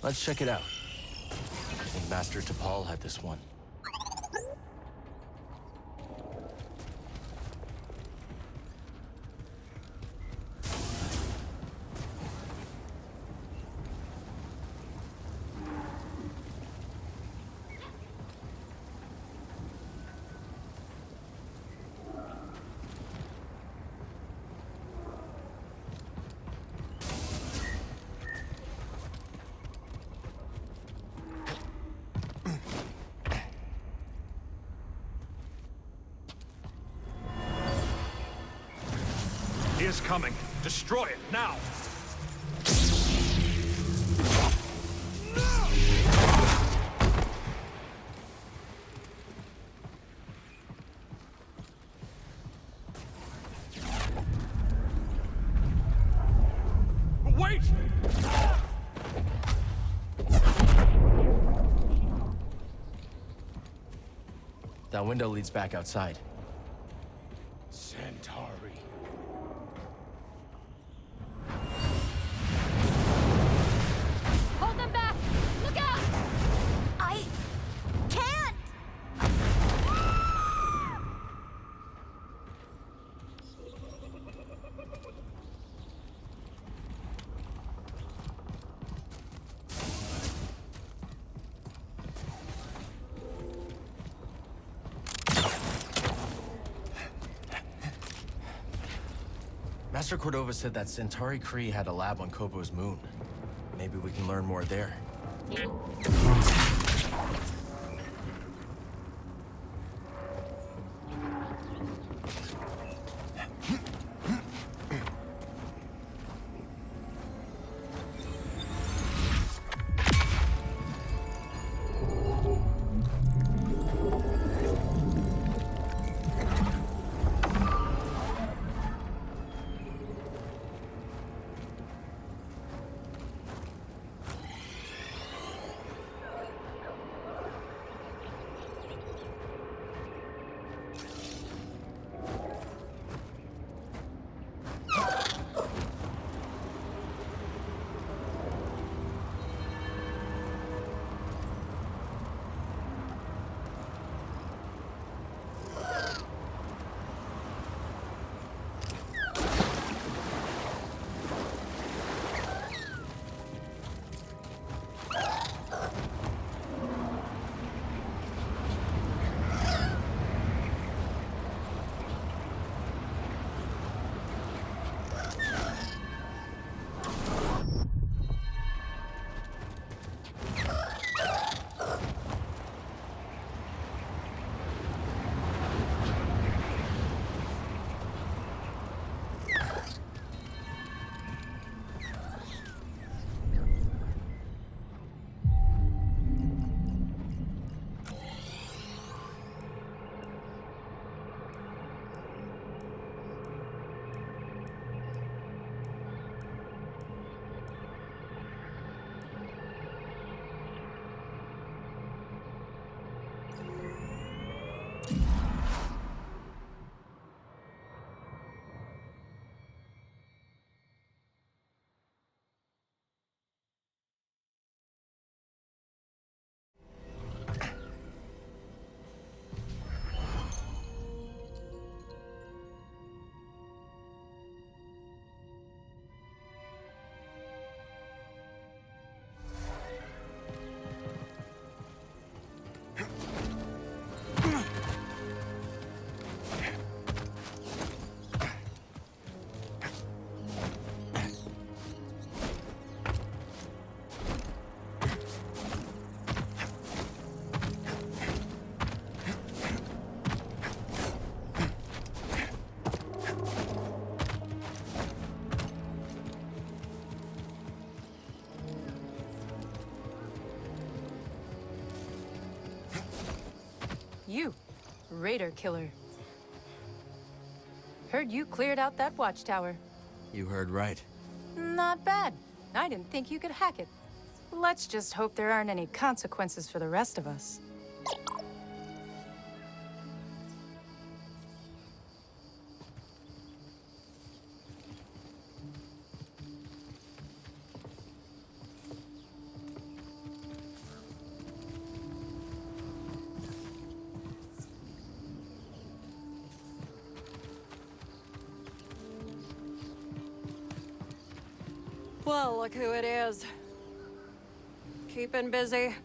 Let's check it out. I think Master Tapal had this one. He is coming. Destroy it, now! Wait! That window leads back outside. Centauri. Hold them back! Look out! I can't! Master Cordova said that Centauri Kree had a lab on Kobo's moon. Maybe we can learn more there. You, Raider Killer. Heard you cleared out that watchtower. You heard right. Not bad. I didn't think you could hack it. Let's just hope there aren't any consequences for the rest of us. Well, look who it is. Keeping busy?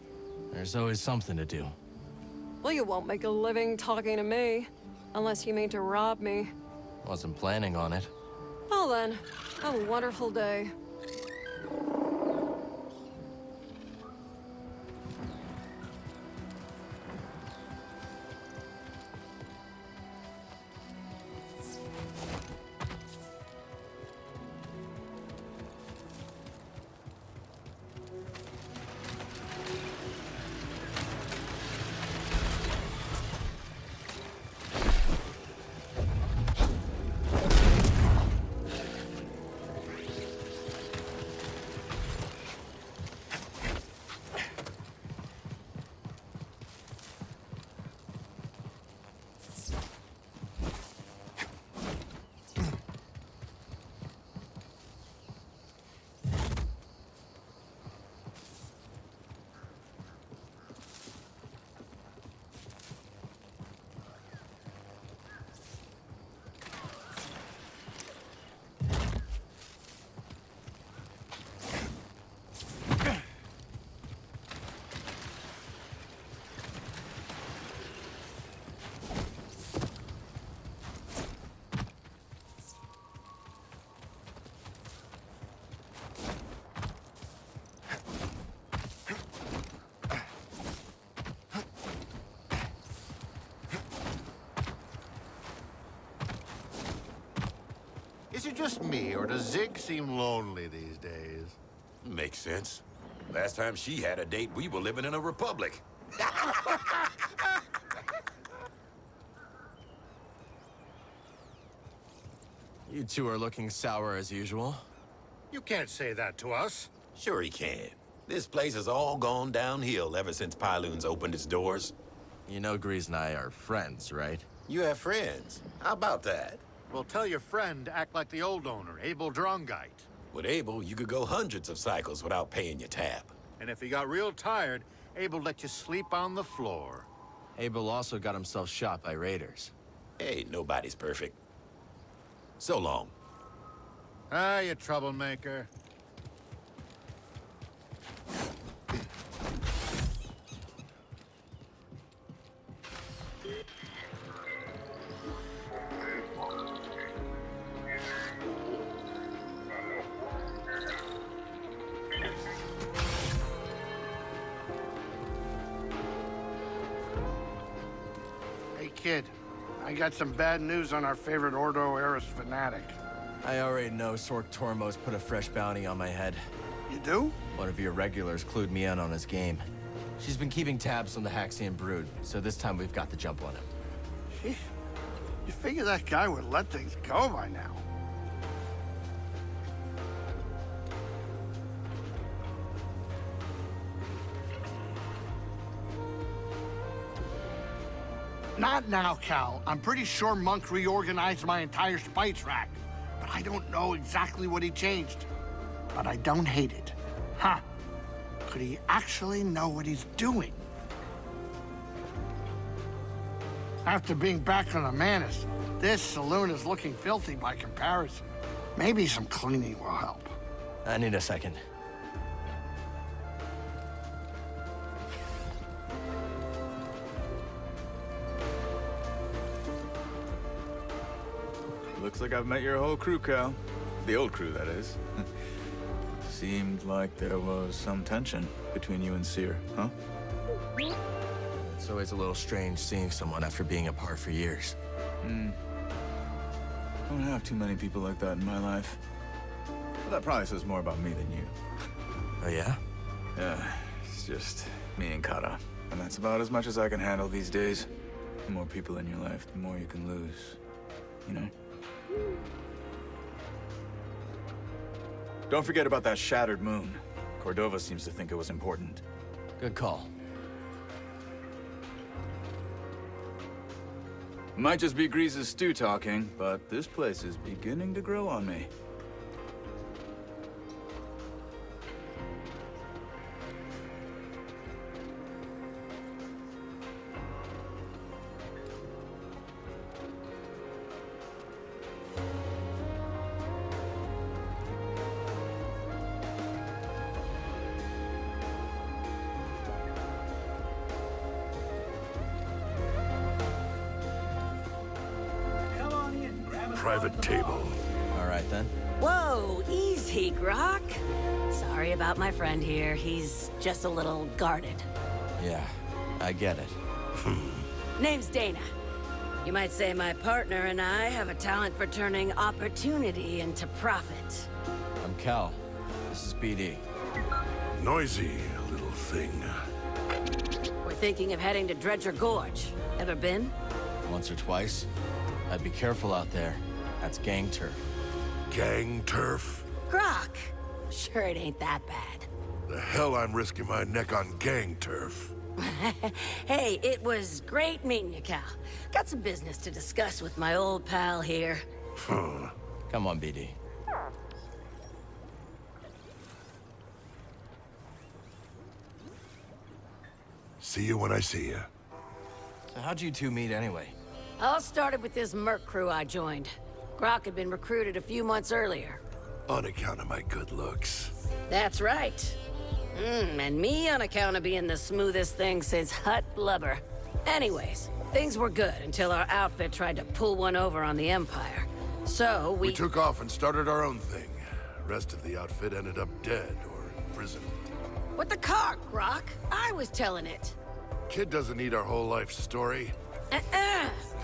There's always something to do. Well, you won't make a living talking to me. Unless you mean to rob me. Wasn't planning on it. Well then, have a wonderful day. Is it just me, or does Zig seem lonely these days? Makes sense. Last time she had a date, we were living in a republic. You two are looking sour as usual. You can't say that to us. Sure he can. This place has all gone downhill ever since Pyloon's opened its doors. You know Grease and I are friends, right? You have friends. How about that? Well, tell your friend to act like the old owner, Abel Drongite. With Abel, you could go hundreds of cycles without paying your tab. And if he got real tired, Abel let you sleep on the floor. Abel also got himself shot by raiders. Hey, nobody's perfect. So long. Ah, you troublemaker. Hey, kid. I got some bad news on our favorite Ordo Eris fanatic. I already know Sork Tormos put a fresh bounty on my head. You do? One of your regulars clued me in on his game. She's been keeping tabs on the Haxian brood, so this time we've got the jump on him. Sheesh. You figure that guy would let things go by now. Not now, Cal. I'm pretty sure Monk reorganized my entire spice rack. But I don't know exactly what he changed. But I don't hate it. Huh. Could he actually know what he's doing? After being back on the Manus, this saloon is looking filthy by comparison. Maybe some cleaning will help. I need a second. Looks like I've met your whole crew, Cal. The old crew, that is. Seemed like there was some tension between you and Seer, huh? It's always a little strange seeing someone after being apart for years. I don't have too many people like that in my life. But that probably says more about me than you. Oh, yeah? Yeah, it's just me and Kata. And that's about as much as I can handle these days. The more people in your life, the more you can lose. You know? Don't forget about that shattered moon. Cordova seems to think it was important. Good call. Might just be Grease's stew talking, but this place is beginning to grow on me. private table. All right, then. Whoa, easy, Grok. Sorry about my friend here. He's just a little guarded. Yeah, I get it. Name's Dana. You might say my partner and I have a talent for turning opportunity into profit. I'm Cal. This is BD. Noisy little thing. We're thinking of heading to Dredger Gorge. Ever been? Once or twice. I'd be careful out there. That's gang turf. Gang turf? Grok! Sure it ain't that bad. The hell I'm risking my neck on gang turf. Hey, it was great meeting you, Cal. Got some business to discuss with my old pal here. Come on, BD. See you when I see you. So how'd you two meet anyway? All started with this merc crew I joined. Grok had been recruited a few months earlier. On account of my good looks. That's right. And me on account of being the smoothest thing since hot blubber. Anyways, things were good until our outfit tried to pull one over on the Empire. So We took off and started our own thing. Rest of the outfit ended up dead or in prison. With the car, Grok. I was telling it. Kid doesn't need our whole life story.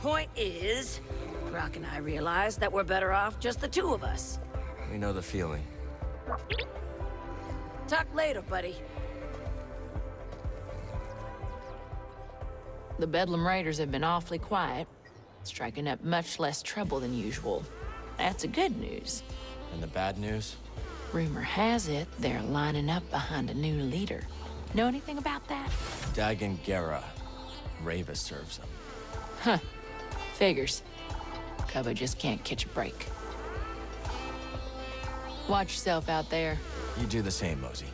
Point is, Grok and I realized that we're better off just the two of us. We know the feeling. Talk later, buddy. The Bedlam Raiders have been awfully quiet, striking up much less trouble than usual. That's a good news. And the bad news? Rumor has it they're lining up behind a new leader. Know anything about that? Dagon Gera. Rava serves him. Huh. Figures. Cubbo just can't catch a break. Watch yourself out there. You do the same, Mosey.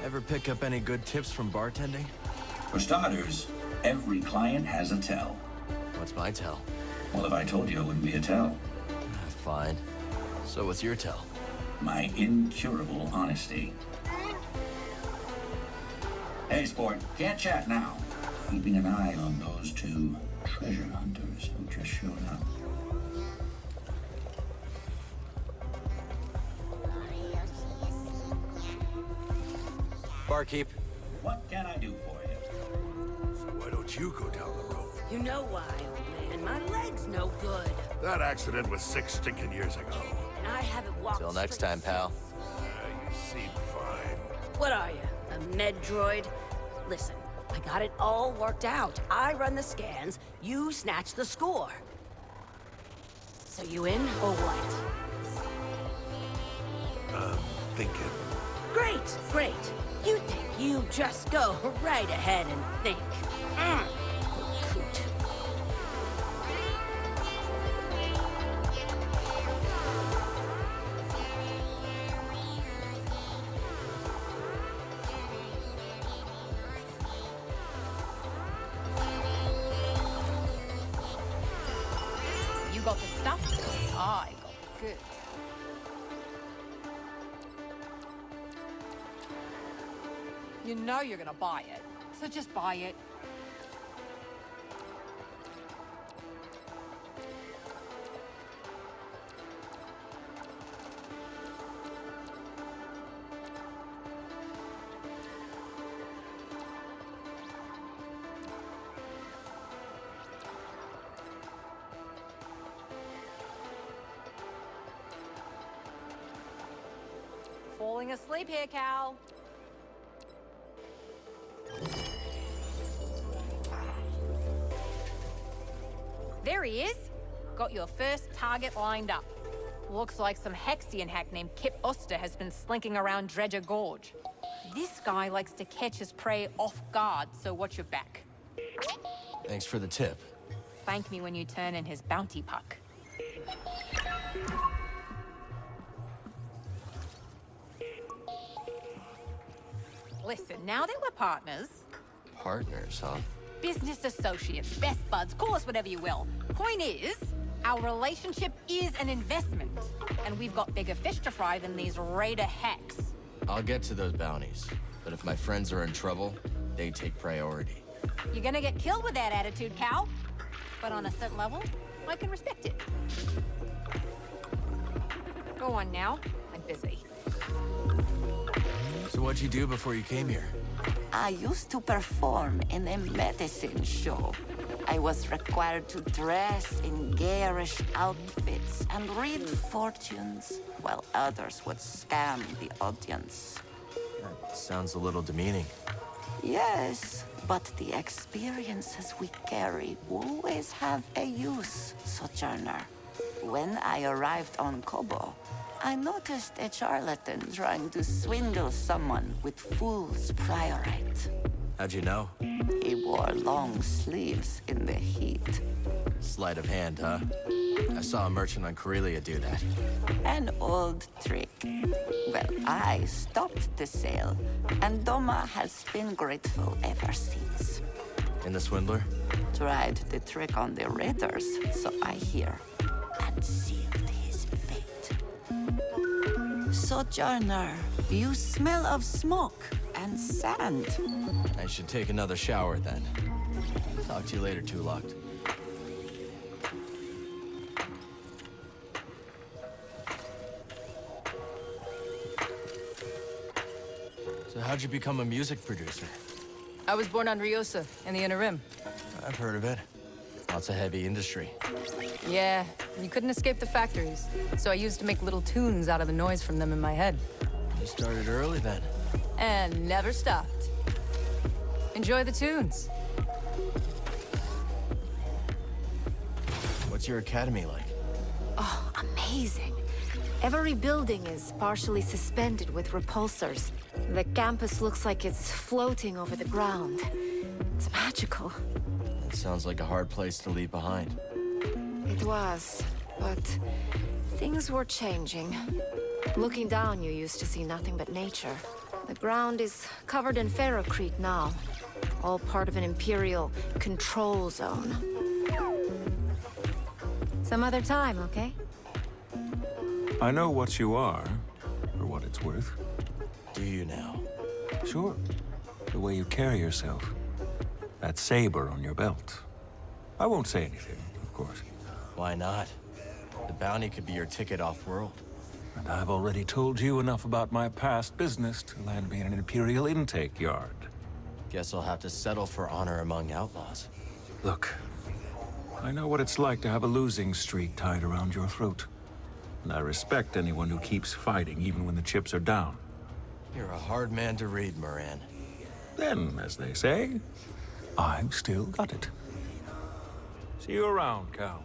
Ever pick up any good tips from bartending? For starters, every client has a tell. What's my tell? Well, if I told you, it wouldn't be a tell. Fine. So what's your tell? My incurable honesty. Hey, sport, can't chat now. Keeping an eye on those two treasure hunters who just showed up. Barkeep. What can I do for you? So why don't you go down the road? You know why, old man. My leg's no good. That accident was 6 stinking years ago. And I haven't walked Till next straight time, pal. You seem fine. What are you, a med droid? Listen, I got it all worked out. I run the scans, you snatch the score. So you in, or what? Thinking. Great, great. You think you just go right ahead and think. Coot. You got the stuff? I got the goods. You know you're gonna buy it, so just buy it. Falling asleep here, Cal. There he is. Got your first target lined up. Looks like some Hexian hack named Kip Oster has been slinking around Dredger Gorge. This guy likes to catch his prey off guard, so watch your back. Thanks for the tip. Thank me when you turn in his bounty puck. Listen, now that we're partners... Partners, huh? Business associates, best buds, call us whatever you will. Point is, our relationship is an investment. And we've got bigger fish to fry than these raider hacks. I'll get to those bounties. But if my friends are in trouble, they take priority. You're gonna get killed with that attitude, Cal. But on a certain level, I can respect it. Go on now. I'm busy. So what'd you do before you came here? I used to perform in a medicine show. I was required to dress in garish outfits and read fortunes, while others would scam the audience. That sounds a little demeaning. Yes, but the experiences we carry always have a use, Sojourner. When I arrived on Kobo, I noticed a charlatan trying to swindle someone with fool's priorite. How'd you know? He wore long sleeves in the heat. Sleight of hand, huh? I saw a merchant on Corellia do that. An old trick. Well, I stopped the sale, and Doma has been grateful ever since. And the swindler? Tried the trick on the raiders, so I hear, and sealed his fate. Sojourner, you smell of smoke and sand. I should take another shower then. Talk to you later, Tulok. So how'd you become a music producer? I was born on Ryosa, in the Inner Rim. I've heard of it. Lots of heavy industry. Yeah, you couldn't escape the factories, so I used to make little tunes out of the noise from them in my head. You started early then. And never stopped. Enjoy the tunes. What's your academy like? Oh, amazing. Every building is partially suspended with repulsors. The campus looks like it's floating over the ground. It's magical. That sounds like a hard place to leave behind. It was, but things were changing. Looking down, you used to see nothing but nature. The ground is covered in ferrocrete now, all part of an Imperial control zone. Some other time, okay? I know what you are, for what it's worth. Do you now? Sure. The way you carry yourself. That saber on your belt. I won't say anything, of course. Why not? The bounty could be your ticket off-world. And I've already told you enough about my past business to land me in an Imperial intake yard. Guess I'll have to settle for honor among outlaws. Look, I know what it's like to have a losing streak tied around your throat. And I respect anyone who keeps fighting even when the chips are down. You're a hard man to read, Moran. Then, as they say, I've still got it. See you around, Cal.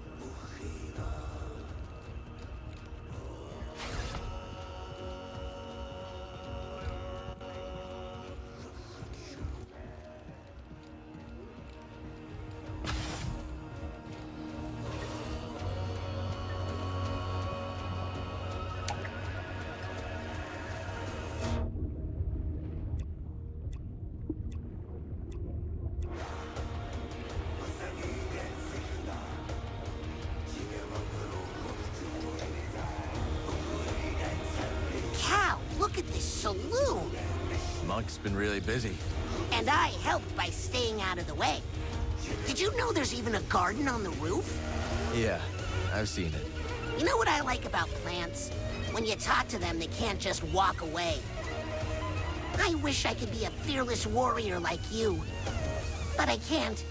Look at this saloon. Monk's been really busy. And I helped by staying out of the way. Did you know there's even a garden on the roof? Yeah, I've seen it. You know what I like about plants? When you talk to them, they can't just walk away. I wish I could be a fearless warrior like you. But I can't.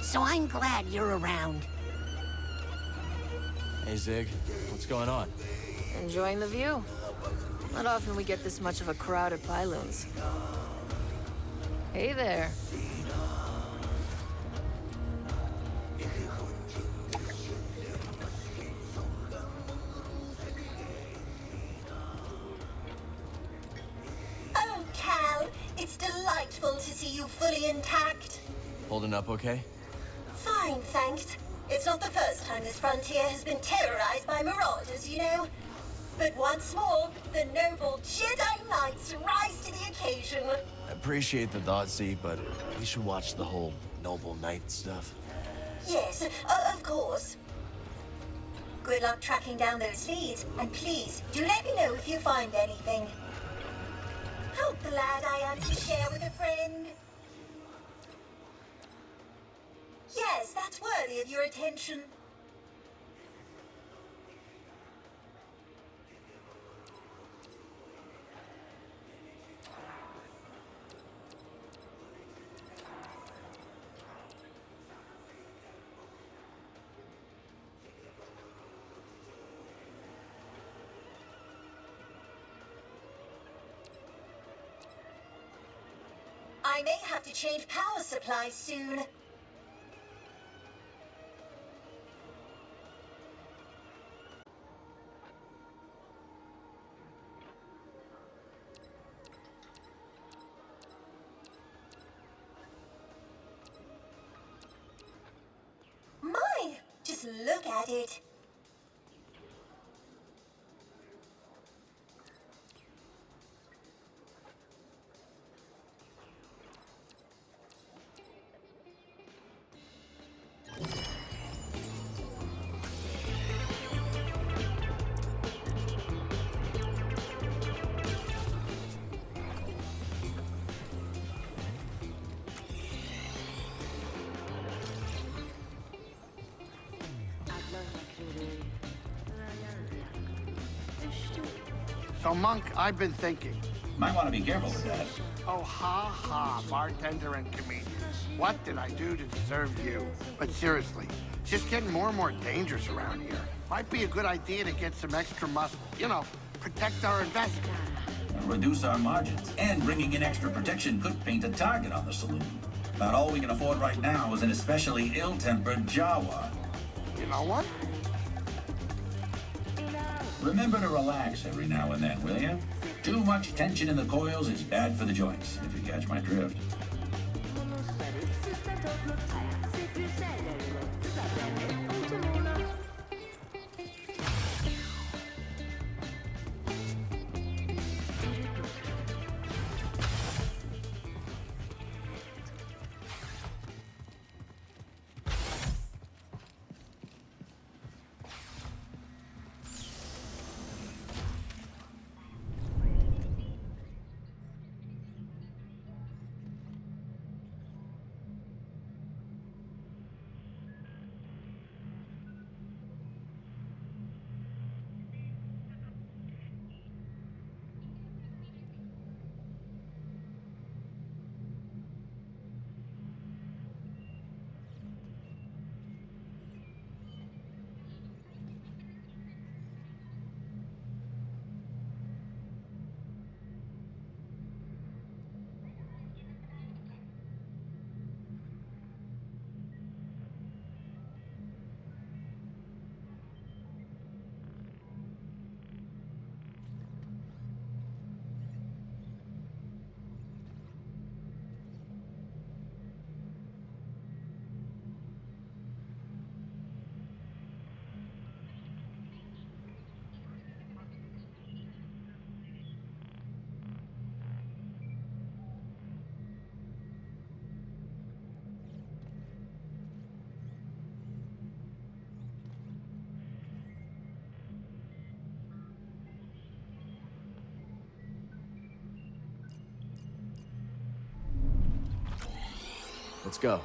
So I'm glad you're around. Hey, Zig. What's going on? Enjoying the view. Not often we get this much of a crowd at Pyloon's. Hey there. Oh, Cal, it's delightful to see you fully intact. Holding up okay? Fine, thanks. It's not the first time this frontier has been terrorized by marauders, you know. But once more, the noble Jedi Knights rise to the occasion. I appreciate the thought, Z, but we should watch the whole noble knight stuff. Yes, of course. Good luck tracking down those leads, and please, do let me know if you find anything. How glad I am to share with a friend. Yes, that's worthy of your attention. I may have to change power supplies soon. My, just look at it. So, Monk, I've been thinking. Might want to be careful with that. Oh, ha ha, bartender and comedian. What did I do to deserve you? But seriously, it's just getting more and more dangerous around here. Might be a good idea to get some extra muscle. You know, protect our investment. And reduce our margins. And bringing in extra protection could paint a target on the saloon. About all we can afford right now is an especially ill-tempered Jawa. You know what? Remember to relax every now and then, will you? Too much tension in the coils is bad for the joints, if you catch my drift. Let's go.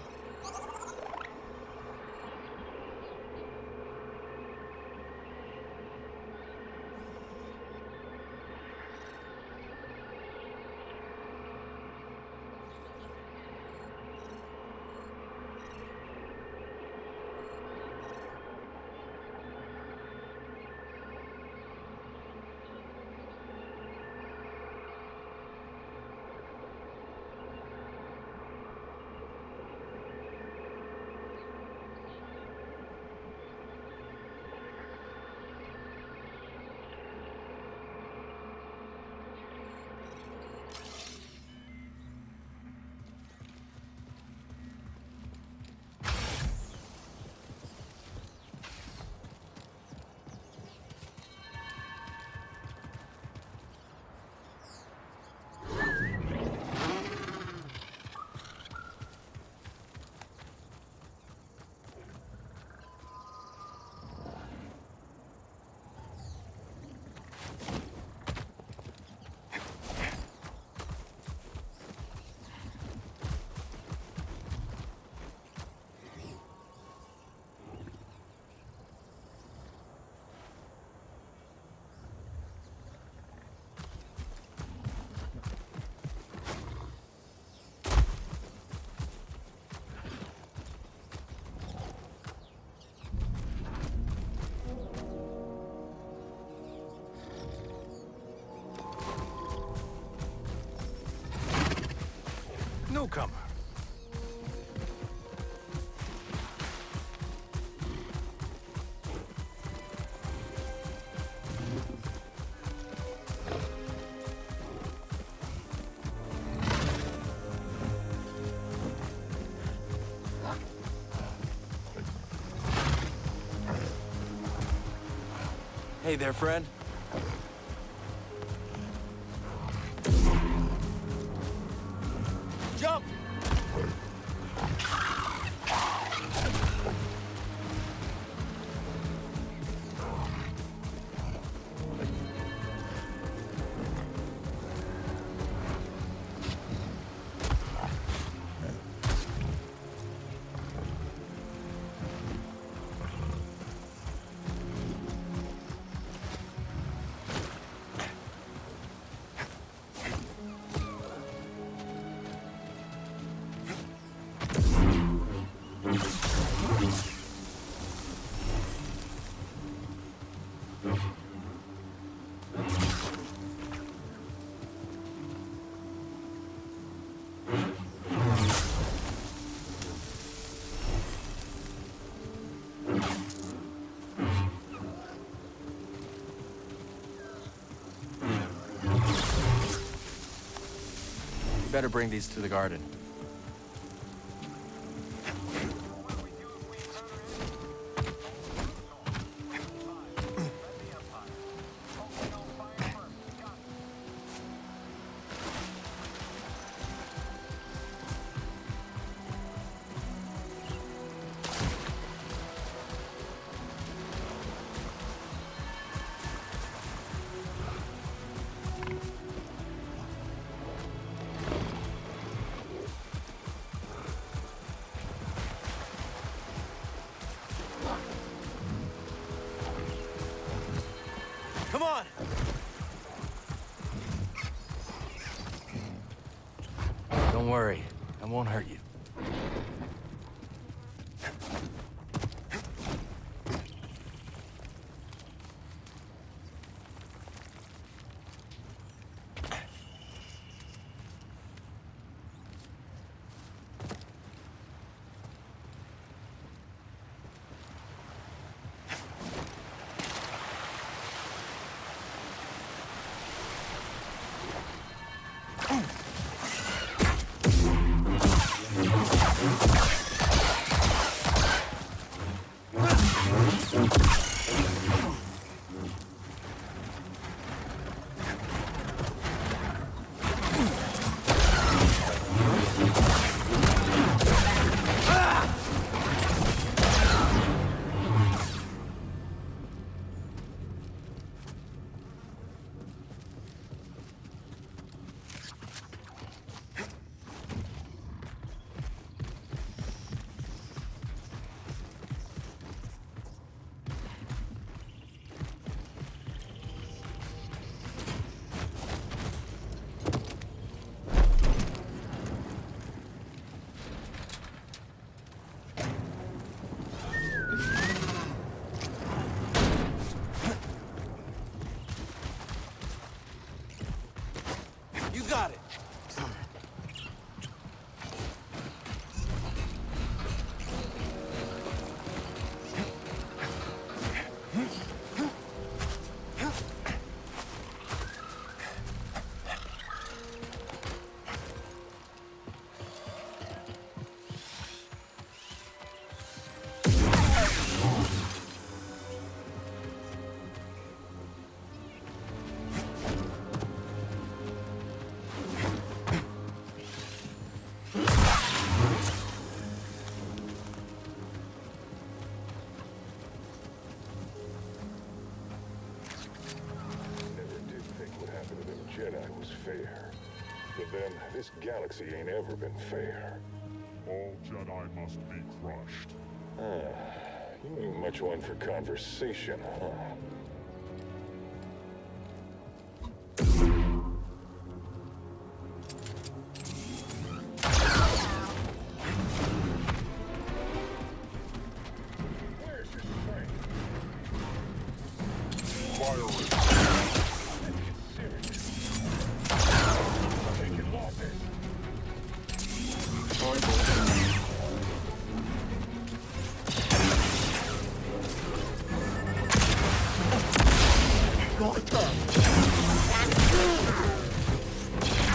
Hey there, friend. Jump! Better bring these to the garden. Come on! Don't worry, I won't hurt you. Got it. Jedi was fair. But then, this galaxy ain't ever been fair. All Jedi must be crushed. You ain't much one for conversation, huh?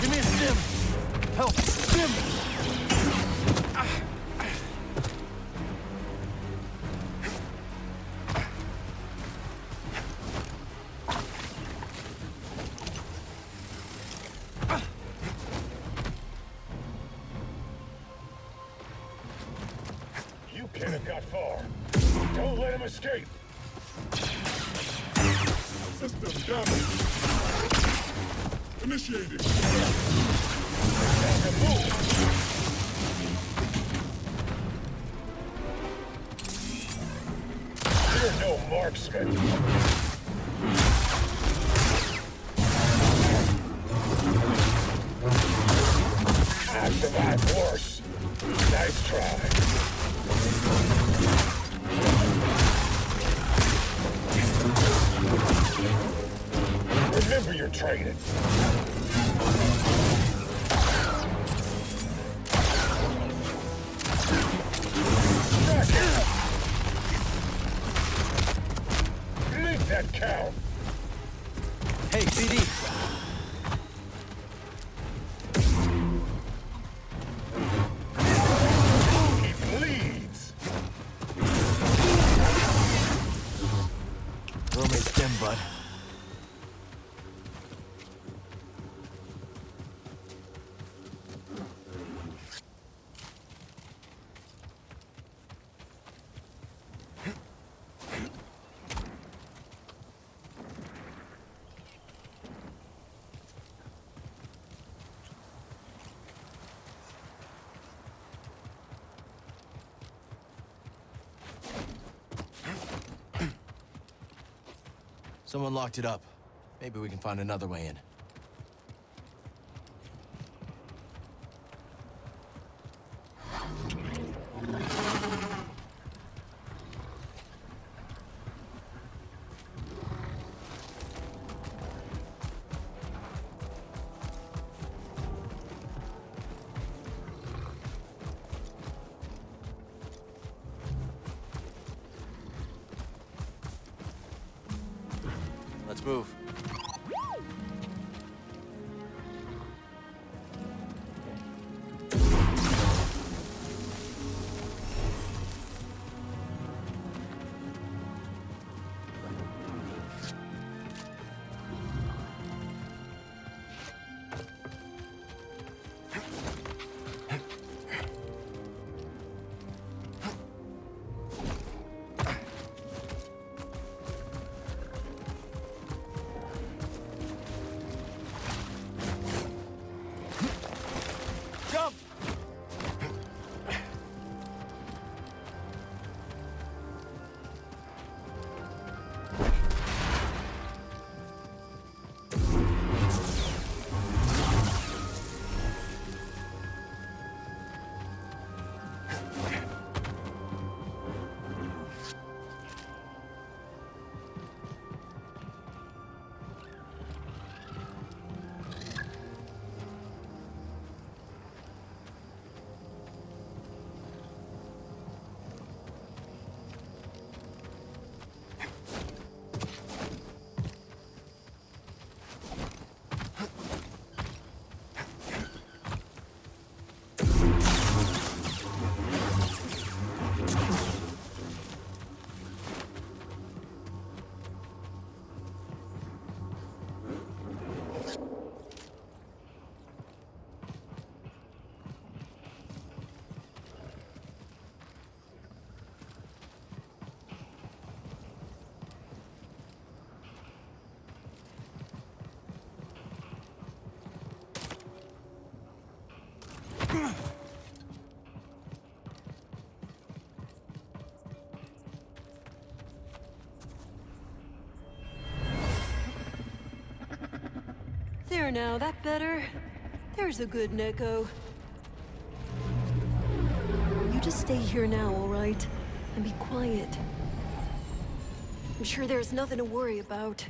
Give me a stim! Help! Stim! escape! System damage! Initiating! You're no marksman! I survived worse. Nice try. Remember your training. Back up. Make that count. Hey, CD. He bleeds. Throw me a stem, bud. Someone locked it up. Maybe we can find another way in. Let's move. Jump! There now, that better? There's a good Neko. You just stay here now, all right? And be quiet. I'm sure there's nothing to worry about.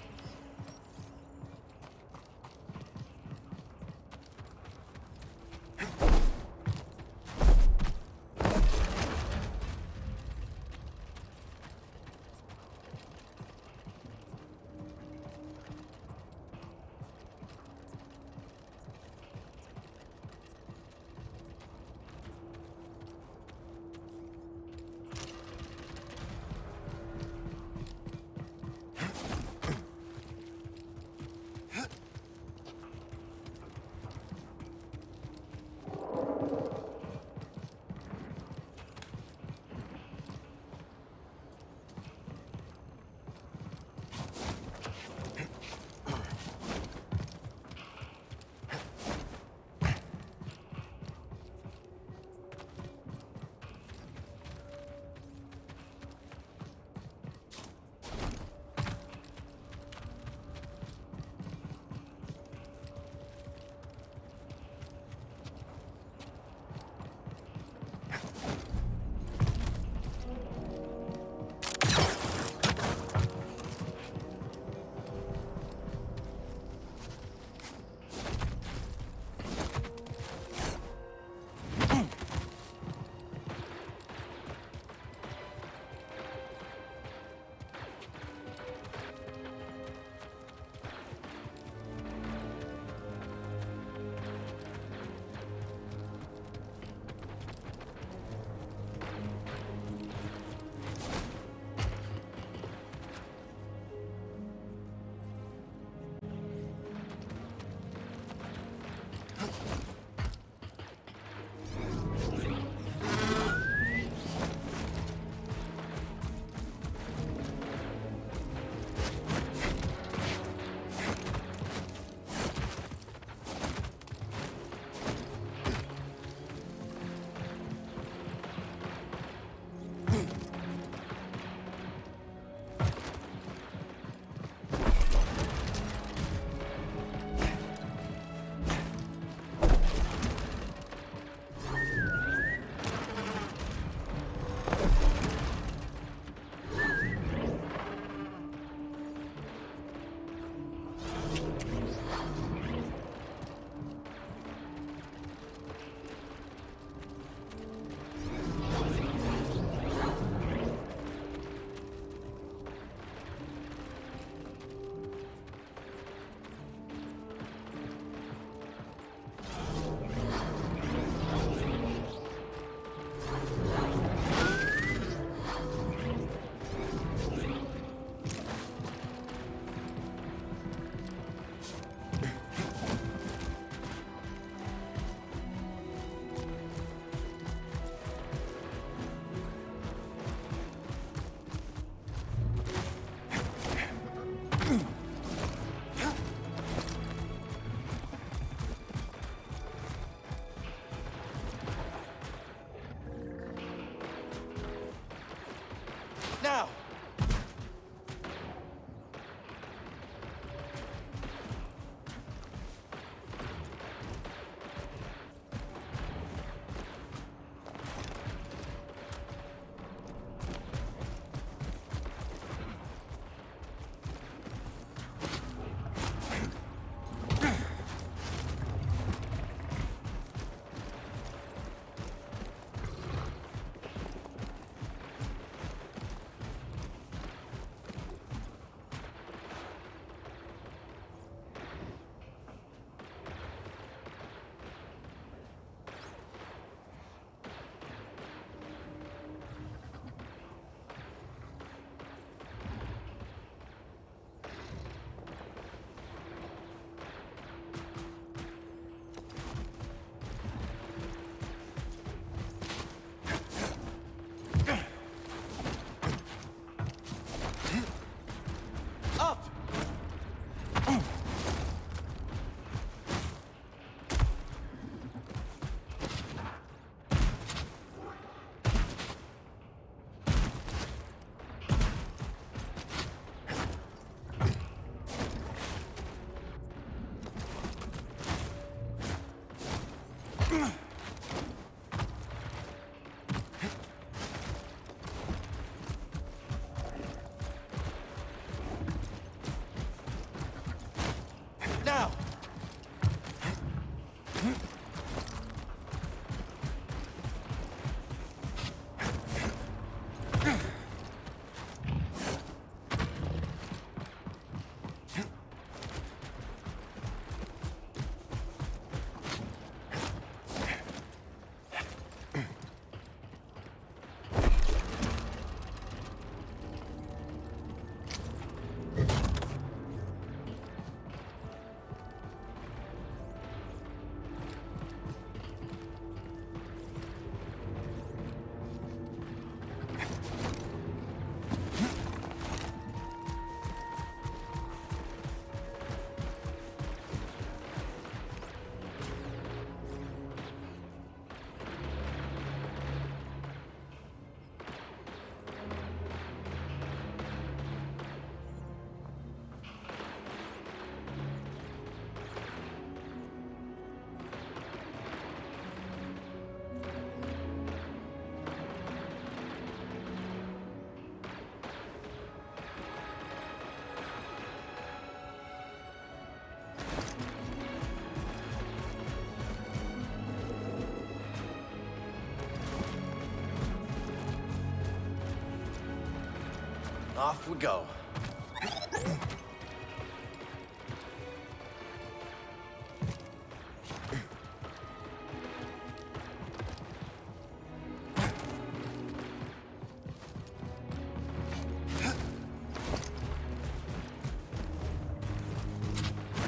Off we go.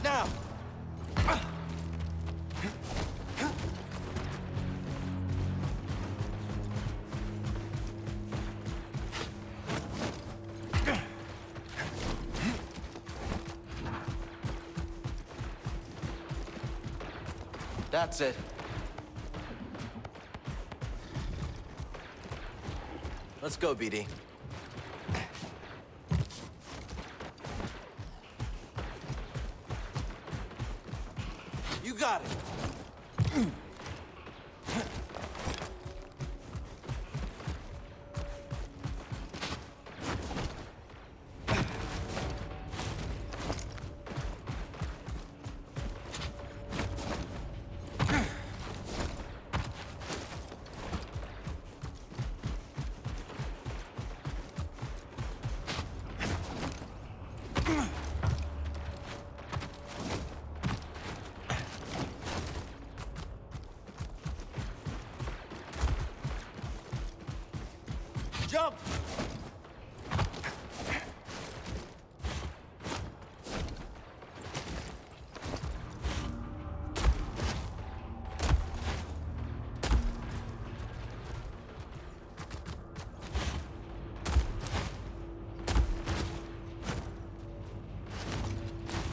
Now! That's it. Let's go, BD. You got it. Jump!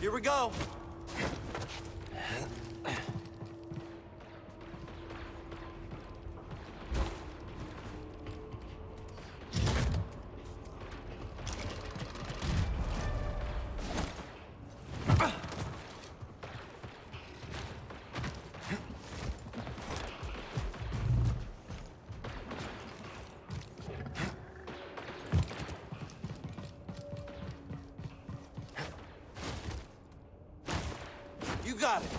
Here we go. You got it.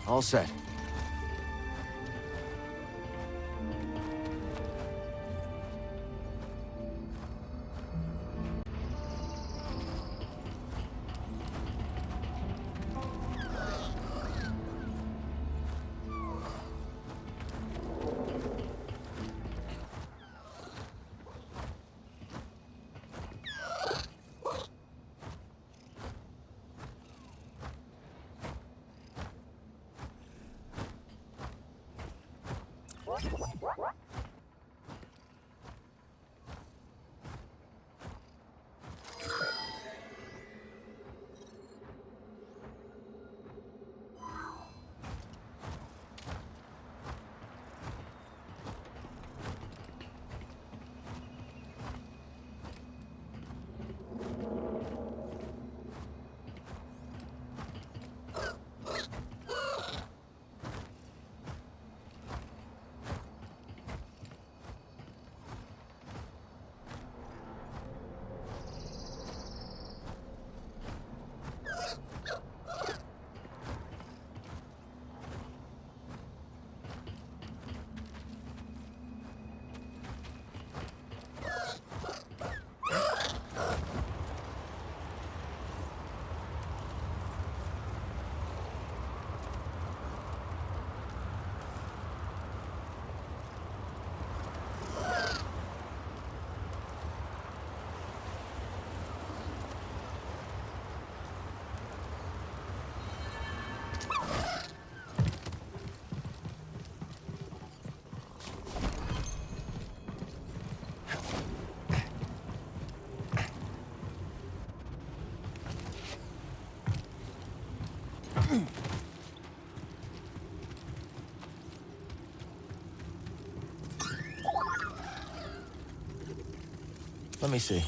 All set. Let me see.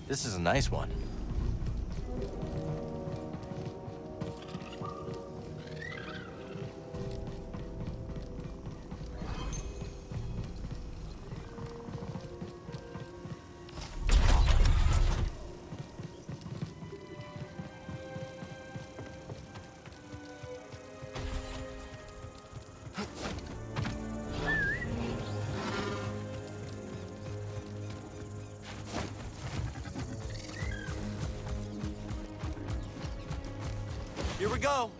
This is a nice one. Here we go.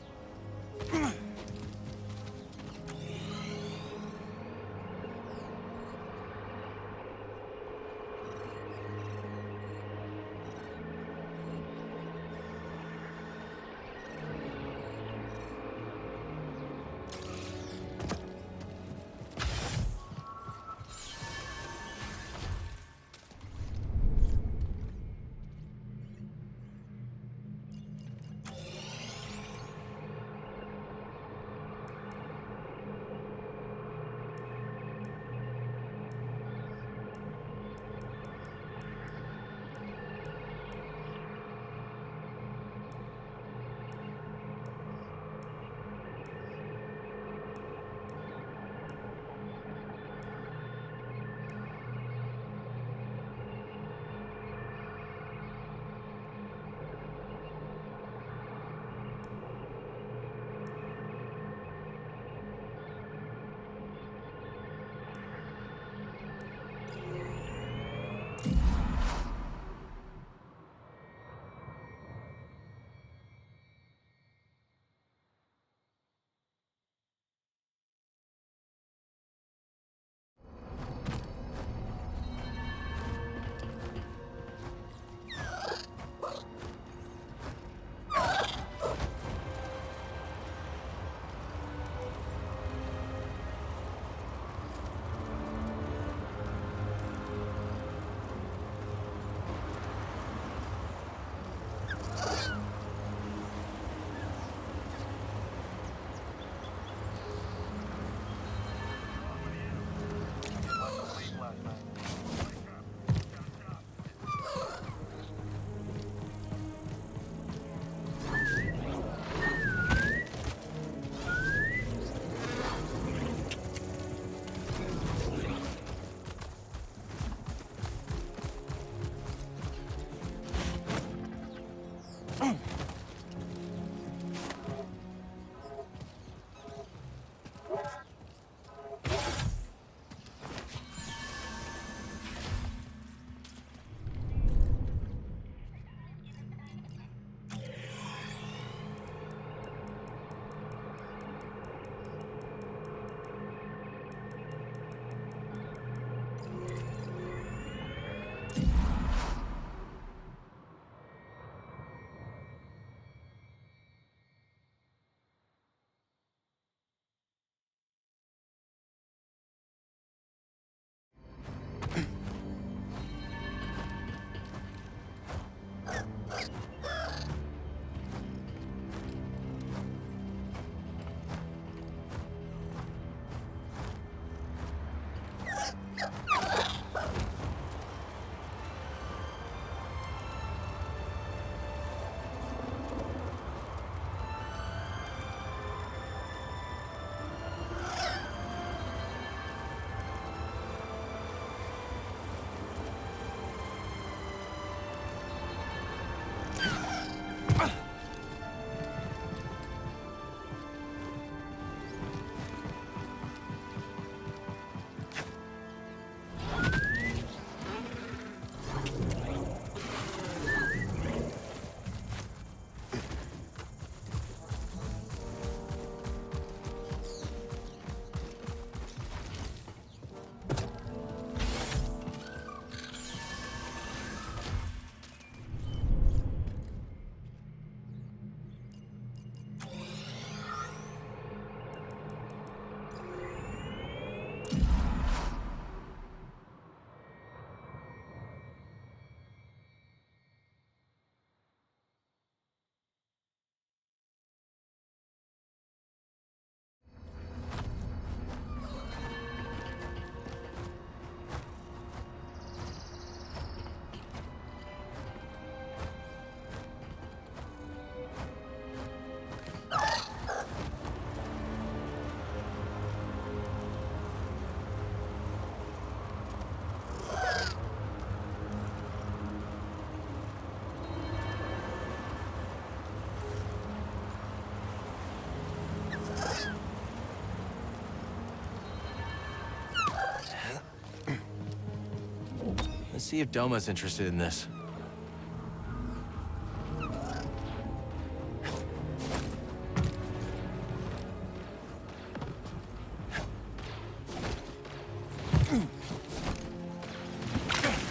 see if Doma's interested in this.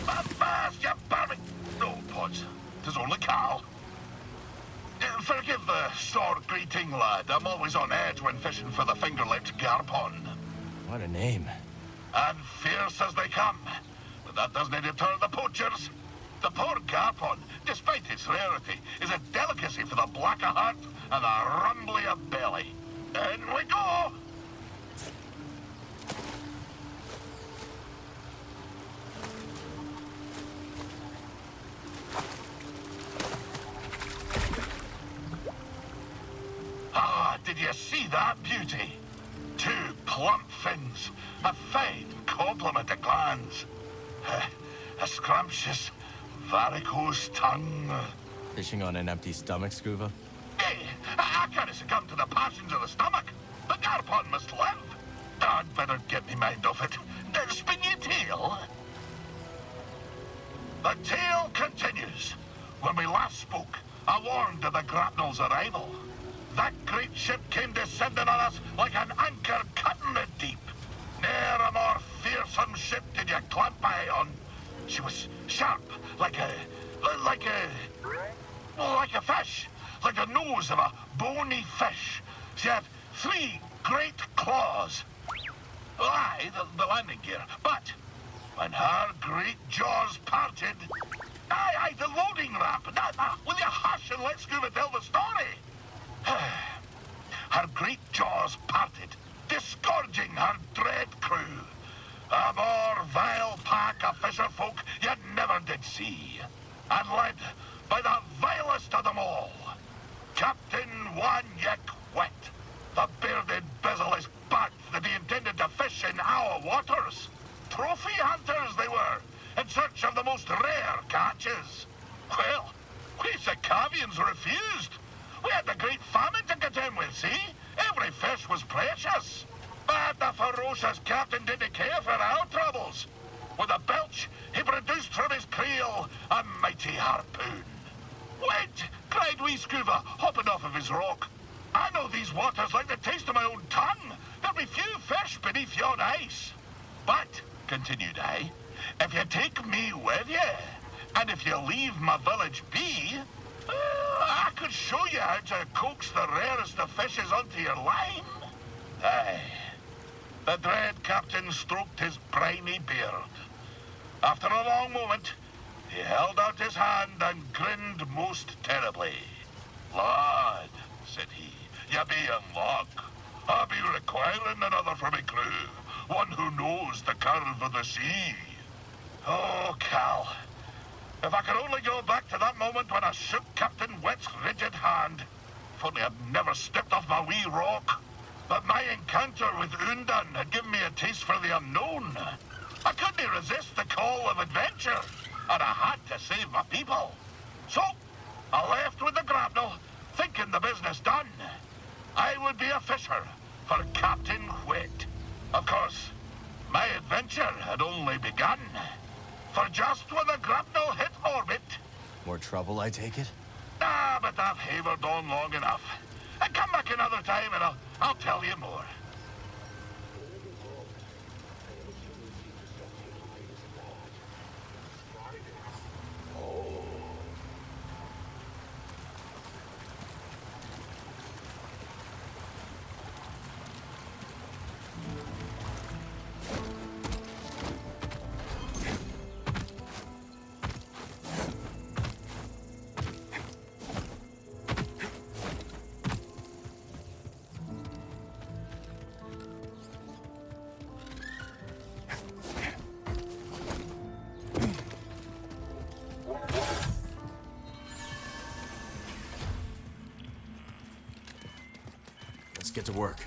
Avast, you barmy! No, Pods. 'Tis only Cal. Forgive the sore greeting, lad. I'm always on edge when fishing for the finger-lipped garpon. What a name. And fierce as they come. But that doesn't deter the poachers. The poor garpon, despite its rarity, is a delicacy for the black of heart and the rumbly of belly. In we go! Ah, did you see that beauty? Two plump fins, a fine complement of glands, a scrumptious, varicose tongue. Fishing on an empty stomach, Scuba? Hey, I can't succumb to the passions of the stomach. The garpon must live. I'd better get me mind off it. Spin your tail. The tale continues. When we last spoke, I warned of the grapnel's arrival. That great ship came descending on us like an anchor cutting the deep. Ne'er a more fearsome ship did you clamp eye on. She was sharp, like a fish, like the nose of a bony fish. She had 3 great claws. Aye, the landing gear. But when her great jaws parted, aye, the loading ramp. Will you hush and let Scuba tell the story? Her great jaws parted, disgorging her dread crew. A more vile pack of fisher folk you never did see. And led by the vilest of them all, Captain One Yick Wet. The bearded bezel-less bat that he intended to fish in our waters. Trophy hunters they were, in search of the most rare catches. Well, we Sacavians refused. We had the great famine to contend with, see? Every fish was precious. But the ferocious captain didn't care for our troubles. With a belch, he produced from his creel a mighty harpoon. Wait, cried wee Scuba, hopping off of his rock. I know these waters like the taste of my own tongue. There'll be few fish beneath yon ice. But, continued I, if you take me with you, and if you leave my village be, I could show you how to coax the rarest of fishes onto your line. Aye. The dread captain stroked his briny beard. After a long moment, he held out his hand and grinned most terribly. Lad, said he, you be in luck. I'll be requiring another for my crew, one who knows the curve of the sea. Oh, Cal. If I could only go back to that moment when I shook Captain Wet's rigid hand. If only I'd never stepped off my wee rock. But my encounter with Undan had given me a taste for the unknown. I couldn't resist the call of adventure, and I had to save my people. So, I left with the grapnel, thinking the business done. I would be a fisher for Captain Wet. Of course, my adventure had only begun. For just when the grapnel hit orbit... More trouble, I take it? Ah, but I've havered on long enough. Come back another time and I'll tell you more. Let's get to work.